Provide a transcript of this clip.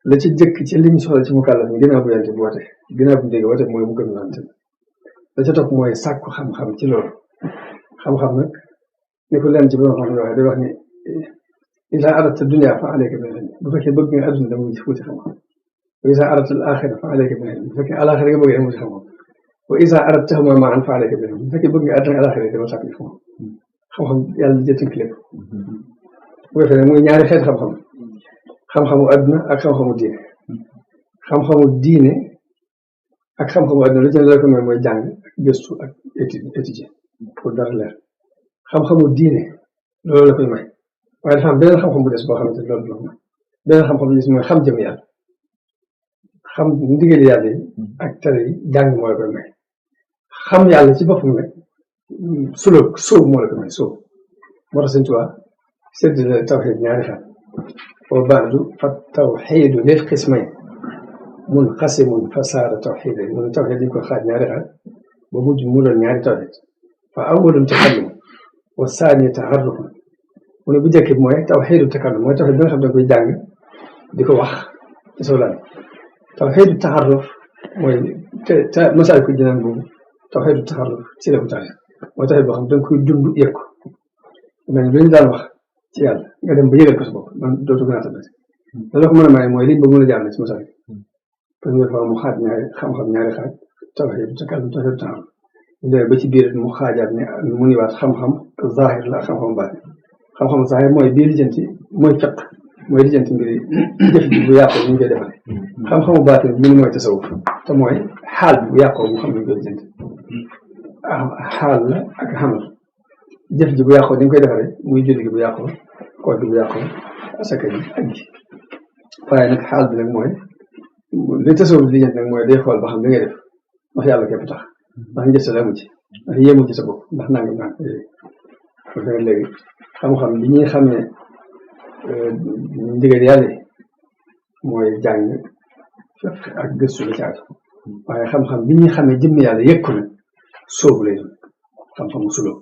la ci jëkk ci li ñu soxla ci mu kàllaf mi ginnaaw bu yàlla bu woote ginnaaw bu dégg woote mooy mu gëm yonent la ca topp mooy sàkku xam-xam ci loolu xam-xam nag ni ko leen ci borom xam ne waxee day wax ni isa aradta dunya fa alayka bil ilm bu fekkee bëgg nga adduna dama ci fuuti xam-xam wa isa aradta al axira fa alayka bil ilm bu fekkee alaxira nga bëgg dama ci xam-xam wa isa aradtahuma ma'an fa alayka bil ilm bu fekkee bëgg nga adduna alaxira dama sàkk xam-xam xam-xam yàlla di tënk lépp bu defee nag muy ñaari xeet xam-xam xam-xamu adduna ak xam-xamu diine xam-xamu diine ak xam-xamu adduna lu ci ne la ko may mooy jàng ak gëstu ak étudier pour dara leer xam-xamu diine loolu la koy may waaye dafa am beneen xam-xam bu des boo xamante ne loolu la may beneen xam-xam bu des mooy xam jëm yàlla xam ndigal yàlla yi ak tere yi jàng moo la koy may xam yàlla ci boppam nag sóob moo la koy may sóob moo tax Sëñ Tuubaa séddale tawxiid ñaari xaaj wa ba'du fa tawxiidu lil qismayn munqasimun fa saara tawxiidan mu ne tawxiid dañ ko xaaj ñaari xaaj ba mujj mu doon ñaari tawxiid fa awwalun takallum wa saani taarruf mu ne bu njëkk bi mooy tawxiidu takallum mooy tawxiid bi nga xam ne da koy jàng di ko wax ci sa lan tawxiidu taarruf mooy te Masaalikul Jinaan boobu tawxiidu taarruf ci la ko taxee mooy tawxiid boo xam ne da nga koy dund yëg ko mais lu ñu daan wax ci yàlla nga dem ba yëgal ko sa bopp man dootu gën a tabati loolu ko mën a may mooy liñ ba mën a jaar ci Masaalik première fois mu xaaj ñaari xam-xam ñaari xaaj tawxiidu takallum tawxiidu taarruf ñu demee ba ci biir mu xaajaat ne mu niwaat xam-xam zaahir la ak xam-xam baatin xam-xam zaahir mooy bii lijjanti mooy fiq mooy lijjanti mbiri jëf ji bu yàqoo ñu koy defale xam-xamu baatin bi mooy tasawuf te mooy xaal bi bu yàqoo mu xam ñu koy lijjanti xaal la ak xamal jëf ji bu yàqoo dañ koy defare muy julli gi bu yàqoo koor gi bu yàqoo asaka ji ak ji waaye nag xaal bi nag mooy li tasawuf di lijjanti nag mooy day xool ba xam li ngay def ndax yàlla képp tax ndax njëstal amu ci ndax yéemu ci sa bopp ndax nangam nangam yooyu léegi xam-xam bi ñuy xamee ndigal yàlla yi mooy jàng ak gëstu la ci aju waaye xam-xam bi ñuy xamee jëmm yàlla yëg ko nag sóobu lay doon xam-xamu sulóob